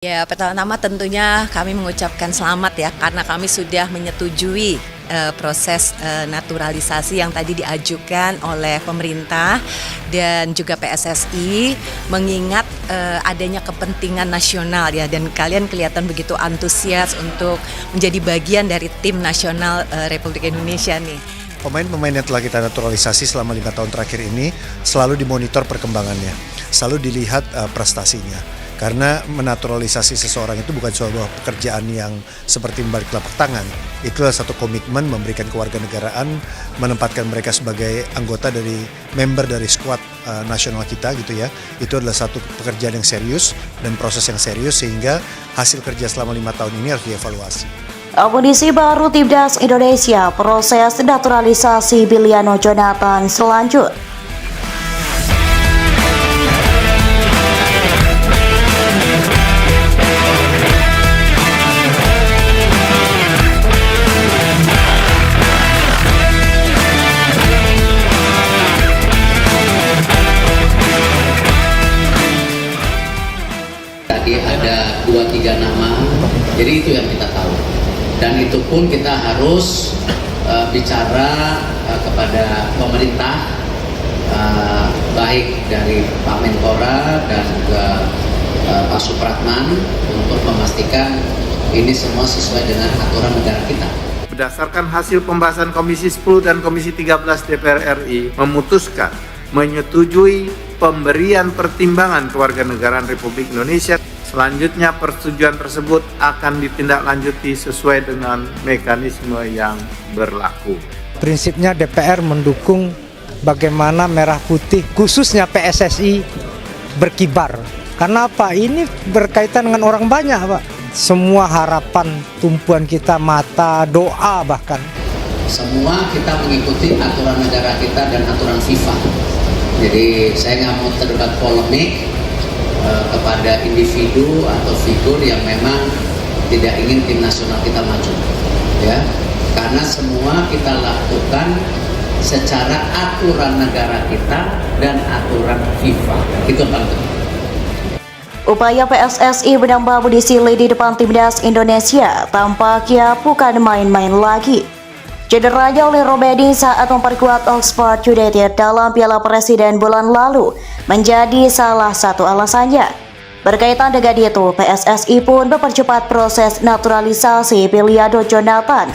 Ya, pertama-tama tentunya kami mengucapkan selamat ya karena kami sudah menyetujui proses naturalisasi yang tadi diajukan oleh pemerintah dan juga PSSI mengingat adanya kepentingan nasional ya, dan kalian kelihatan begitu antusias untuk menjadi bagian dari tim nasional Republik Indonesia nih. Pemain-pemain yang telah kita naturalisasi selama 5 tahun terakhir ini selalu dimonitor perkembangannya, selalu dilihat prestasinya. Karena menaturalisasi seseorang itu bukan sebuah pekerjaan yang seperti membalik telapak tangan. Itulah satu komitmen memberikan kewarganegaraan, menempatkan mereka sebagai anggota dari member dari skuad nasional kita gitu ya. Itu adalah satu pekerjaan yang serius dan proses yang serius sehingga hasil kerja selama 5 tahun ini harus dievaluasi. Amunisi baru Timnas Indonesia, proses naturalisasi Biliano Jonathan selanjutnya. Tadi ada 2-3 nama, jadi itu yang kita tahu. Dan itu pun kita harus bicara kepada pemerintah, baik dari Pak Menpora dan juga Pak Supratman untuk memastikan ini semua sesuai dengan aturan negara kita. Berdasarkan hasil pembahasan Komisi 10 dan Komisi 13 DPR RI memutuskan menyetujui pemberian pertimbangan kewarganegaraan Republik Indonesia. Selanjutnya persetujuan tersebut akan ditindaklanjuti sesuai dengan mekanisme yang berlaku. Prinsipnya DPR mendukung bagaimana merah putih khususnya PSSI berkibar. Karena apa? Ini berkaitan dengan orang banyak, Pak. Semua harapan, tumpuan kita, mata, doa bahkan. Semua kita mengikuti aturan negara kita dan aturan FIFA. Jadi saya nggak mau terlibat polemik kepada individu atau figur yang memang tidak ingin tim nasional kita maju, ya. Karena semua kita lakukan secara aturan negara kita dan aturan FIFA. Itu yang penting. Upaya PSSI menambah amunisi di depan Timnas Indonesia tampaknya bukan main-main lagi. Cederanya oleh Robedi saat memperkuat Oxford United dalam Piala Presiden bulan lalu menjadi salah satu alasannya. Berkaitan dengan itu, PSSI pun mempercepat proses naturalisasi Biliano Jonathan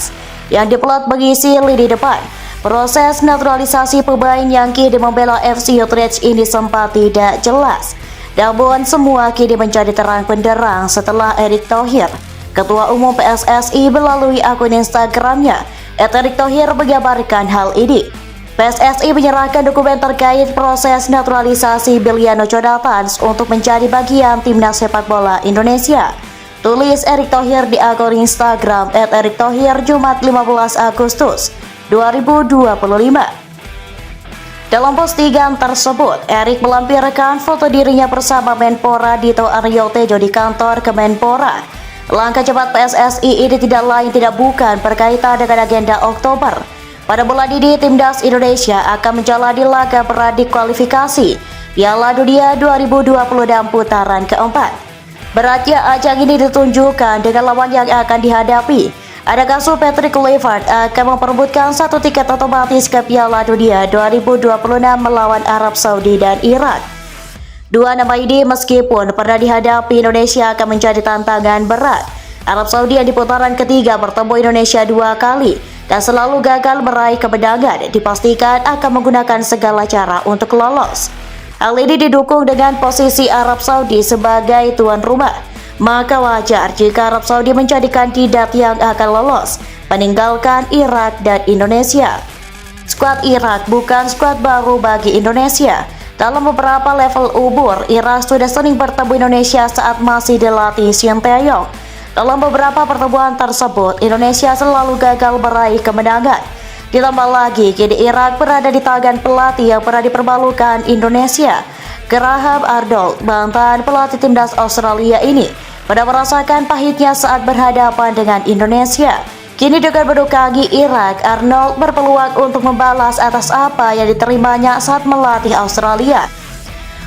yang dipelot mengisi lini depan. Proses naturalisasi pemain yang kini membela FC Utrecht ini sempat tidak jelas. Namun semua kini menjadi terang benderang setelah Erick Thohir, Ketua Umum PSSI melalui akun Instagramnya, Erick Thohir mengabarkan hal ini. PSSI menyerahkan dokumen terkait proses naturalisasi Biliano Jonathan untuk menjadi bagian timnas sepak bola Indonesia. Tulis Erick Thohir di akun Instagram @erikthohir Jumat 15 Agustus 2025. Dalam postingan tersebut, Erick melampirkan foto dirinya bersama Menpora Dito Aryo Tejo di kantor Kemenpora. Langkah cepat PSSI ini tidak lain tidak bukan berkaitan dengan agenda Oktober. Pada bulan ini, Timnas Indonesia akan menjalani laga beradik kualifikasi Piala Dunia 2026 putaran keempat. Beratnya ajang ini ditunjukkan dengan lawan yang akan dihadapi. Adakah Patrick Kluivert akan memperebutkan satu tiket otomatis ke Piala Dunia 2026 melawan Arab Saudi dan Irak? Dua nama ini meskipun pernah dihadapi Indonesia akan menjadi tantangan berat. Arab Saudi yang di putaran ketiga bertemu Indonesia 2 kali dan selalu gagal meraih kemenangan, dipastikan akan menggunakan segala cara untuk lolos. Hal ini didukung dengan posisi Arab Saudi sebagai tuan rumah. Maka wajar jika Arab Saudi menjadi kandidat yang akan lolos, meninggalkan Irak dan Indonesia. Skuad Irak bukan skuad baru bagi Indonesia. Dalam beberapa level umur, Irak sudah sering bertemu Indonesia saat masih dilatih Sinteyong. Dalam beberapa pertemuan tersebut, Indonesia selalu gagal meraih kemenangan. Ditambah lagi, kini Irak berada di tangan pelatih yang pernah dipermalukan Indonesia. Graham Arnold, mantan pelatih timnas Australia ini, pada merasakan pahitnya saat berhadapan dengan Indonesia. Kini dengan mendukangi Irak, Arnold berpeluang untuk membalas atas apa yang diterimanya saat melatih Australia.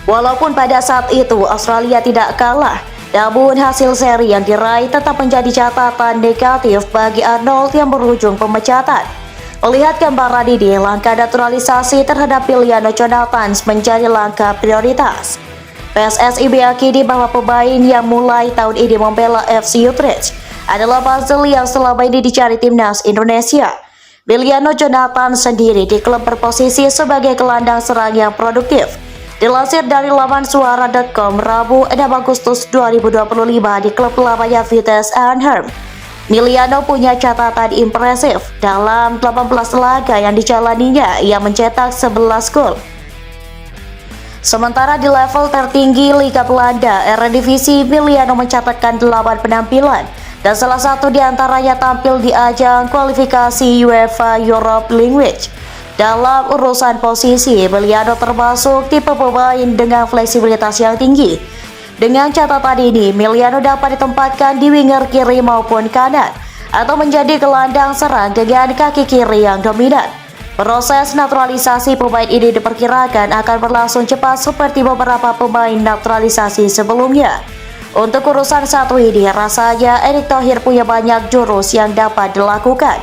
Walaupun pada saat itu Australia tidak kalah, Namun hasil seri yang diraih tetap menjadi catatan negatif bagi Arnold yang berujung pemecatan. Melihat gambaran ini, langkah naturalisasi terhadap Emiliano Jonathans menjadi langkah prioritas. PSSI meyakini bahwa pemain yang mulai tahun ini membela FC Utrecht adalah puzzle yang selama ini dicari timnas Indonesia. Emiliano Jonathans sendiri di klub berposisi sebagai gelandang serang yang produktif. Dilansir dari laman suara.com Rabu 6 Agustus 2025 di klub lamanya Vitesse Arnhem, Emiliano punya catatan impresif dalam 18 laga yang dijalaninya. Ia mencetak 11 gol. Sementara di level tertinggi Liga Belanda, Eredivisie, Emiliano mencatatkan 8 penampilan dan salah satu di antaranya tampil di ajang kualifikasi UEFA Europe League. Dalam urusan posisi, Emiliano termasuk tipe pemain dengan fleksibilitas yang tinggi. Dengan catatan ini, Emiliano dapat ditempatkan di winger kiri maupun kanan atau menjadi gelandang serang dengan kaki kiri yang dominan. Proses naturalisasi pemain ini diperkirakan akan berlangsung cepat seperti beberapa pemain naturalisasi sebelumnya. Untuk urusan satu ini, rasanya Erick Thohir punya banyak jurus yang dapat dilakukan.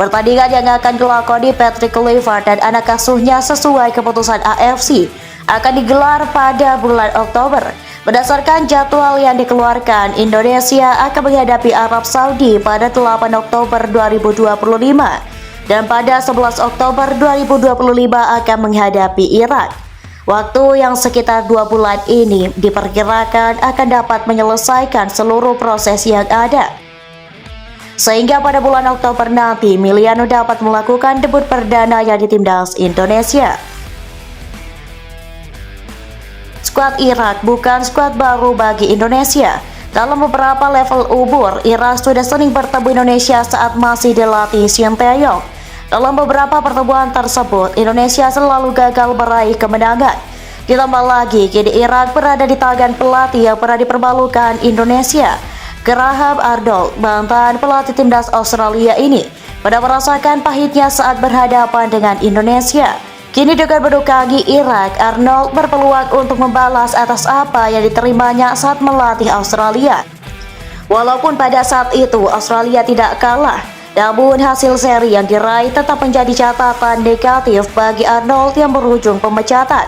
Pertandingan yang akan dilakoni Patrick Kluivert dan anak asuhnya sesuai keputusan AFC akan digelar pada bulan Oktober. Berdasarkan jadwal yang dikeluarkan, Indonesia akan menghadapi Arab Saudi pada 8 Oktober 2025 dan pada 11 Oktober 2025 akan menghadapi Irak. Waktu yang sekitar 2 bulan ini diperkirakan akan dapat menyelesaikan seluruh proses yang ada. Sehingga pada bulan Oktober nanti, Emiliano dapat melakukan debut perdananya di timnas Indonesia. Skuad Irak bukan skuad baru bagi Indonesia. Dalam beberapa level umur, Irak sudah sering bertemu Indonesia saat masih dilatih Sinteyong. Dalam beberapa pertemuan tersebut, Indonesia selalu gagal meraih kemenangan. Ditambah lagi, kini Irak berada di tangan pelatih yang pernah dipermalukan Indonesia. Graham Arnold, mantan pelatih timnas Australia ini, pada merasakan pahitnya saat berhadapan dengan Indonesia. Kini dengan mendukangi Irak, Arnold berpeluang untuk membalas atas apa yang diterimanya saat melatih Australia. Walaupun pada saat itu Australia tidak kalah, namun hasil seri yang diraih tetap menjadi catatan negatif bagi Arnold yang berujung pemecatan.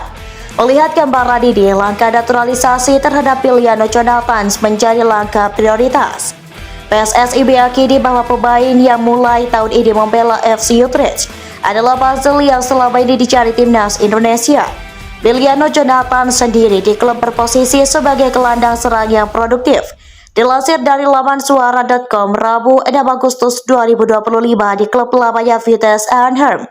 Melihat gambaran ini, langkah naturalisasi terhadap Emiliano Jonathans menjadi langkah prioritas. PSSI meyakini bahwa pemain yang mulai tahun ini membela FC Utrecht adalah puzzle yang selama ini dicari timnas Indonesia. Emiliano Jonathans sendiri di klub berposisi sebagai gelandang serang yang produktif. Dilansir dari laman suara.com Rabu 6 Agustus 2025 di klub lamanya Vitesse Arnhem,